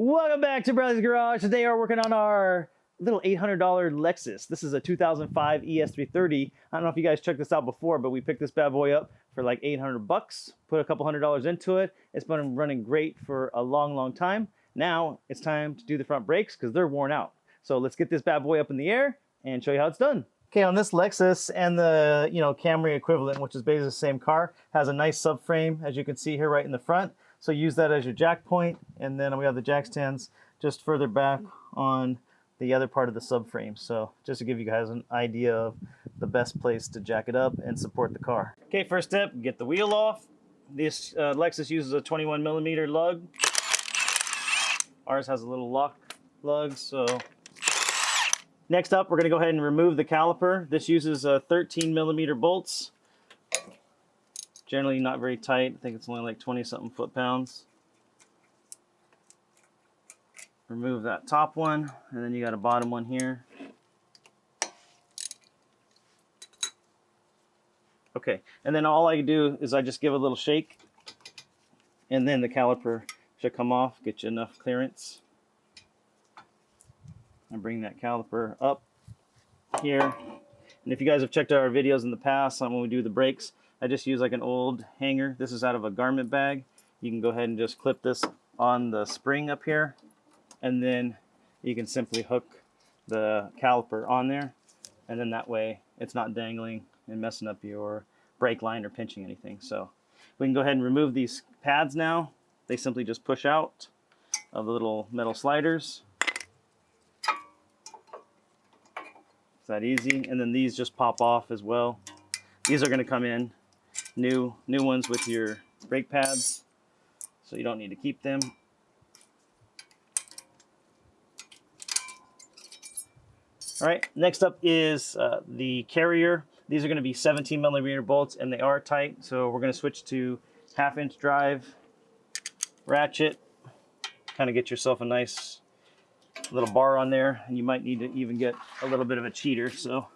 Welcome back to Bradley's Garage. Today we're working on our little $800 Lexus. This is a 2005 ES330. I don't know if you guys checked this out before, but we picked this bad boy up for like 800 bucks, put a couple $100 into it. It's been running great for a long time. Now it's time to do the front brakes because they're worn out. So let's get this bad boy up in the air and show you how it's done. Okay, on this Lexus and the Camry equivalent, which is basically the same car, has a nice subframe, as you can see here right in the front. So use that as your jack point, and then we have the jack stands just further back on the other part of the subframe. So just to give you guys an idea of the best place to jack it up and support the car. Okay, first step, get the wheel off. This Lexus uses a 21mm lug. Ours has a little lock lug, so. Next up, we're gonna go ahead and remove the caliper. This uses 13mm bolts. Generally not very tight. I think it's only like 20-something foot-pounds. Remove that top one, and then you got a bottom one here. Okay, and then all I do is I just give a little shake, and then the caliper should come off, get you enough clearance. And bring that caliper up here. And if you guys have checked out our videos in the past on when we do the brakes, I just use like an old hanger. This is out of a garment bag. You can go ahead and just clip this on the spring up here, and then you can simply hook the caliper on there, and then that way it's not dangling and messing up your brake line or pinching anything. So we can go ahead and remove these pads now. They simply just push out of the little metal sliders. It's that easy. And then these just pop off as well. These are going to come in new ones with your brake pads, so you don't need to keep them. All right, next up is the carrier. These are going to be 17mm bolts, and they are tight, so we're going to switch to 1/2-inch drive ratchet. Kind of get yourself a nice little bar on there, and you might need to even get a little bit of a cheater. So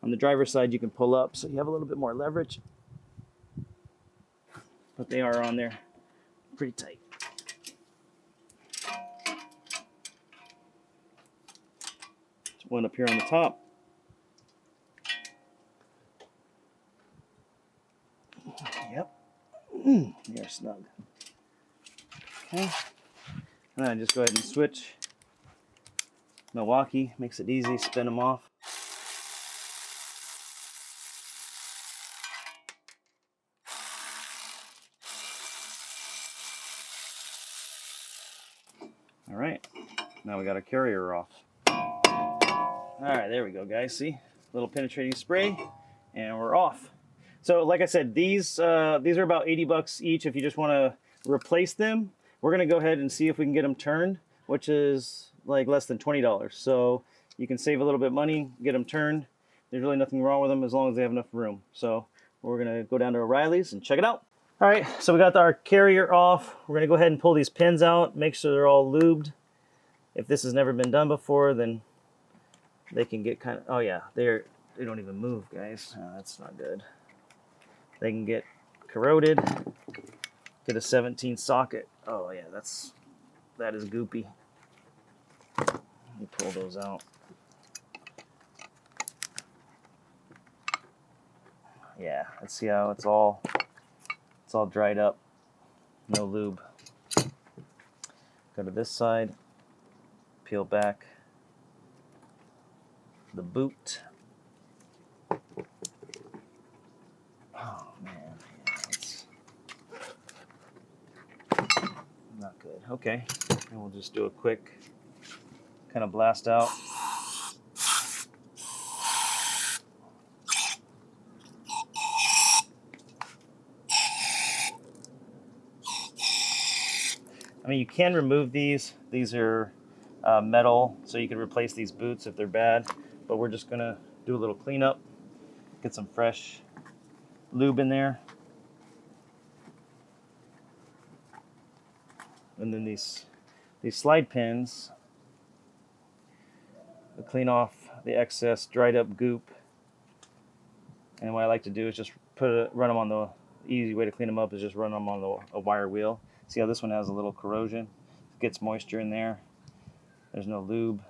on the driver's side, you can pull up so you have a little bit more leverage, but they are on there pretty tight. One up here on the top. Yep, they're snug. Okay, and then I just go ahead and switch. Milwaukee makes it easy, spin them off. All right, now we got our carrier off. All right, there we go, guys. See, little penetrating spray, and we're off. So, like I said, these are about 80 bucks each. If you just want to replace them, we're gonna go ahead and see if we can get them turned, which is like less than $20. So you can save a little bit of money, get them turned. There's really nothing wrong with them as long as they have enough room. So we're gonna go down to O'Reilly's and check it out. All right, so we got our carrier off. We're gonna go ahead and pull these pins out, make sure they're all lubed. If this has never been done before, then they can get kind of, oh yeah, they don't even move, guys. Oh, that's not good. They can get corroded. Get a 17 socket. Oh yeah, that is goopy. Let me pull those out. Yeah, let's see how it's all dried up. No lube. Go to this side. Peel back the boot. Oh man, yeah, it's not good. Okay, and we'll just do a quick kind of blast out. I mean, you can remove these. These are metal, so you can replace these boots if they're bad, but we're just gonna do a little cleanup, get some fresh lube in there. And then these slide pins, clean off the excess dried up goop. And what I like to do is just run them on the easy way to clean them up is just run them on a wire wheel. See how this one has a little corrosion? gets moisture in there. There's no lube.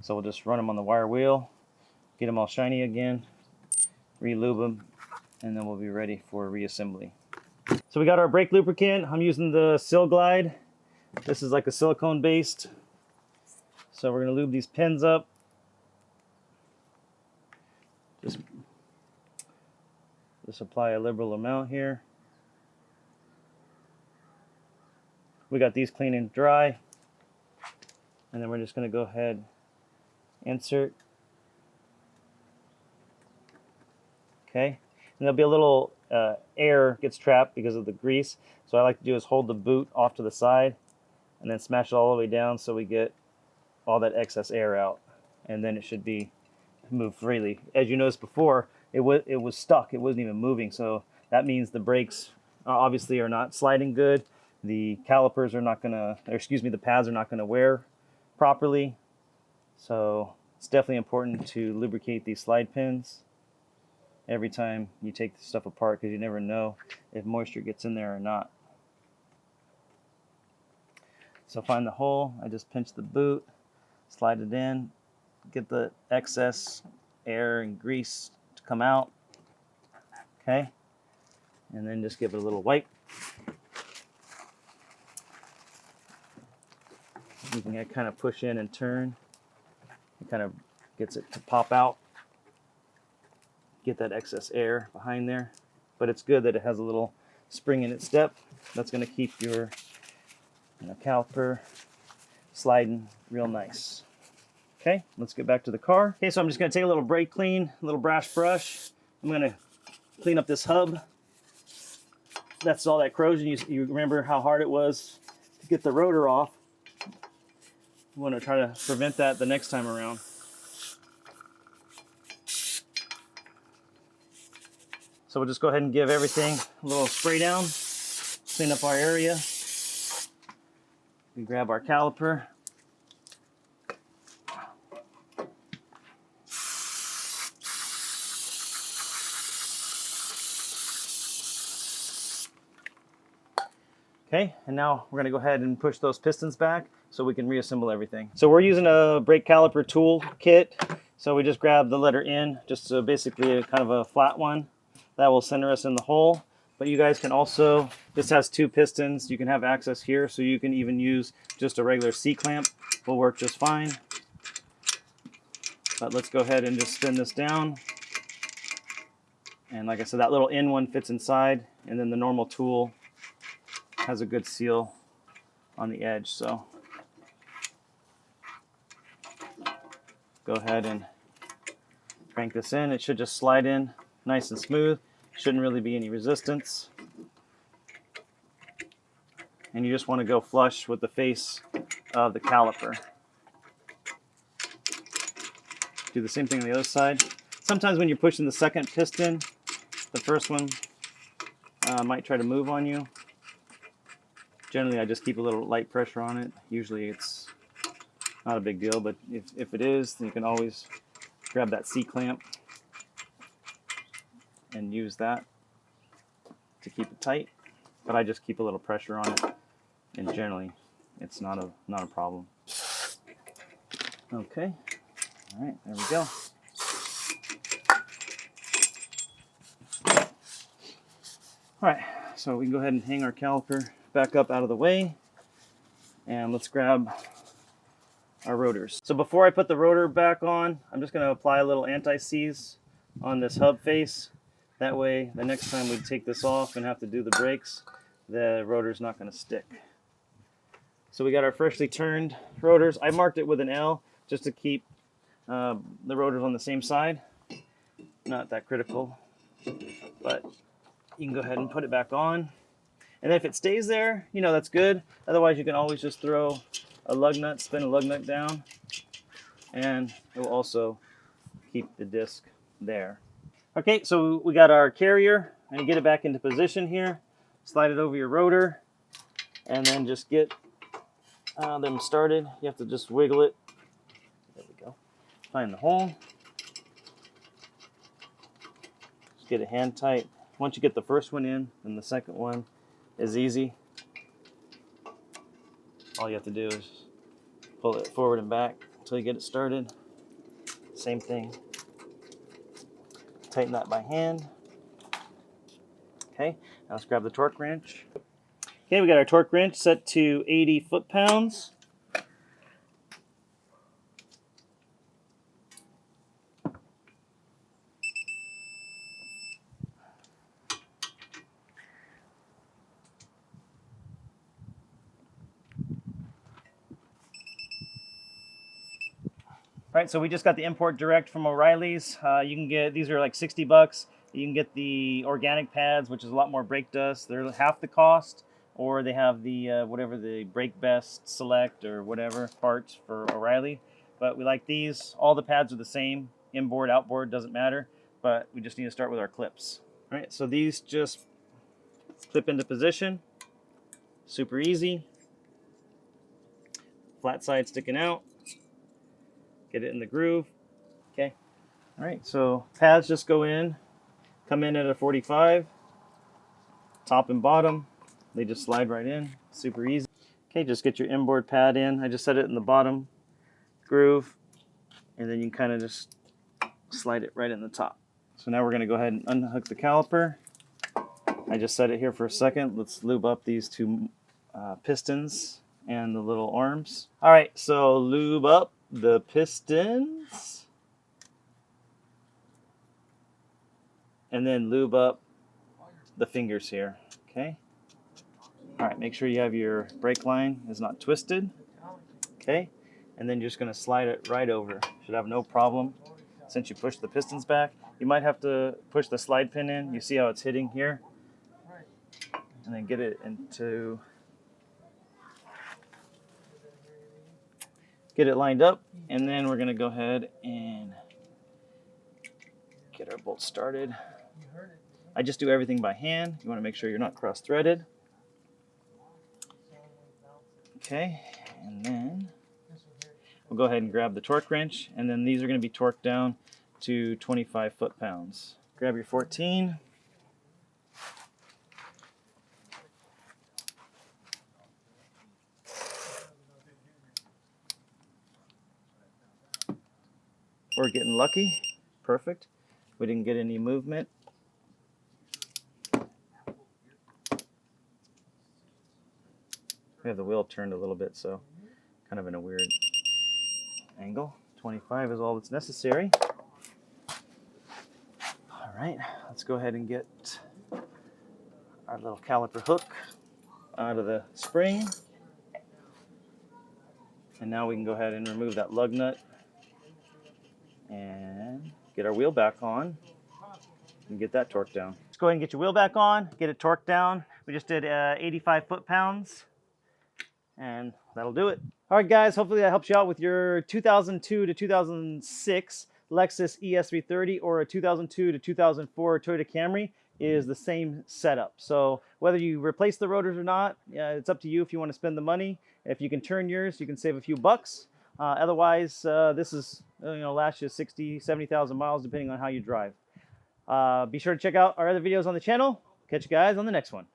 So we'll just run them on the wire wheel, get them all shiny again, re-lube them, and then we'll be ready for reassembly. So we got our brake lubricant. I'm using the Sil Glide. This is like a silicone based. So we're going to lube these pins up. Just apply a liberal amount here. We got these clean and dry. And then we're just going to go ahead, insert. Okay. And there'll be a little air gets trapped because of the grease. So what I like to do is hold the boot off to the side and then smash it all the way down so we get all that excess air out. And then it should be move freely. As you noticed before, it was stuck. It wasn't even moving. So that means the brakes obviously are not sliding good. The calipers are not gonna, or excuse me, the pads are not gonna wear properly. So it's definitely important to lubricate these slide pins every time you take the stuff apart, because you never know if moisture gets in there or not. So find the hole. I just pinch the boot, slide it in, get the excess air and grease to come out. Okay, and then just give it a little wipe. You can kind of push in and turn. It kind of gets it to pop out. Get that excess air behind there. But it's good that it has a little spring in its step. That's going to keep your caliper sliding real nice. Okay, let's get back to the car. Okay, so I'm just going to take a little brake clean, a little brass brush. I'm going to clean up this hub. That's all that corrosion. You remember how hard it was to get the rotor off. We want to try to prevent that the next time around. So we'll just go ahead and give everything a little spray down, clean up our area. We grab our caliper. Okay, and now we're going to go ahead and push those pistons back so we can reassemble everything. So we're using a brake caliper tool kit. So we just grab the letter N, just basically a kind of a flat one. That will center us in the hole. But you guys can also, this has 2 pistons. You can have access here, so you can even use just a regular C-clamp. Will work just fine. But let's go ahead and just spin this down. And like I said, that little N one fits inside, and then the normal tool has a good seal on the edge. So go ahead and crank this in. It should just slide in nice and smooth. Shouldn't really be any resistance. And you just want to go flush with the face of the caliper. Do the same thing on the other side. Sometimes when you're pushing the second piston, the first one might try to move on you. Generally, I just keep a little light pressure on it. Usually it's not a big deal, but if it is, then you can always grab that C-clamp and use that to keep it tight. But I just keep a little pressure on it, and generally it's not a problem. Okay, all right, there we go. All right, so we can go ahead and hang our caliper back up out of the way, and let's grab our rotors. So before I put the rotor back on, I'm just going to apply a little anti-seize on this hub face. That way, the next time we take this off and have to do the brakes, the rotor's not going to stick. So we got our freshly turned rotors. I marked it with an L just to keep the rotors on the same side. Not that critical, but you can go ahead and put it back on. And if it stays there, you know, that's good. Otherwise, you can always just throw a lug nut, spin a lug nut down, and it will also keep the disc there. Okay, so we got our carrier, and get it back into position here. Slide it over your rotor, and then just get them started. You have to just wiggle it. There we go. Find the hole. Just get it hand tight. Once you get the first one in, then the second one is easy. All you have to do is pull it forward and back until you get it started. Same thing. Tighten that by hand. Okay, now let's grab the torque wrench. Okay, we got our torque wrench set to 80 foot-pounds. All right, so we just got the import direct from O'Reilly's. You can get, these are like 60 bucks. You can get the organic pads, which is a lot more brake dust. They're half the cost, or they have the, whatever, the Brake Best Select or whatever parts for O'Reilly. But we like these. All the pads are the same. Inboard, outboard, doesn't matter. But we just need to start with our clips. All right, so these just clip into position. Super easy. Flat side sticking out. Get it in the groove. Okay. All right, so pads just go in, come in at a 45, top and bottom. They just slide right in, super easy. Okay, just get your inboard pad in. I just set it in the bottom groove, and then you kind of just slide it right in the top. So now we're gonna go ahead and unhook the caliper. I just set it here for a second. Let's lube up these two pistons and the little arms. All right, so lube up the pistons and then lube up the fingers here. Okay. All right, make sure you have your brake line is not twisted. Okay, and then you're just going to slide it right over. Should have no problem since you push the pistons back. You might have to push the slide pin in. You see how it's hitting here, and then get it into, get it lined up, and then we're going to go ahead and get our bolts started. I just do everything by hand. You want to make sure you're not cross-threaded. Okay, and then we'll go ahead and grab the torque wrench, and then these are going to be torqued down to 25 foot-pounds. Grab your 14. We're getting lucky. Perfect. We didn't get any movement. We have the wheel turned a little bit, so kind of in a weird angle. 25 is all that's necessary. All right, let's go ahead and get our little caliper hook out of the spring. And now we can go ahead and remove that lug nut and get our wheel back on and get that torqued down. Let's go ahead and get your wheel back on, get it torqued down. We just did 85 foot-pounds, and that'll do it. All right, guys, hopefully that helps you out with your 2002 to 2006 Lexus ES330 or a 2002 to 2004 Toyota Camry is the same setup. So whether you replace the rotors or not, it's up to you if you want to spend the money. If you can turn yours, you can save a few bucks. Otherwise, this is last you 60, 70,000 miles depending on how you drive. Be sure to check out our other videos on the channel. Catch you guys on the next one.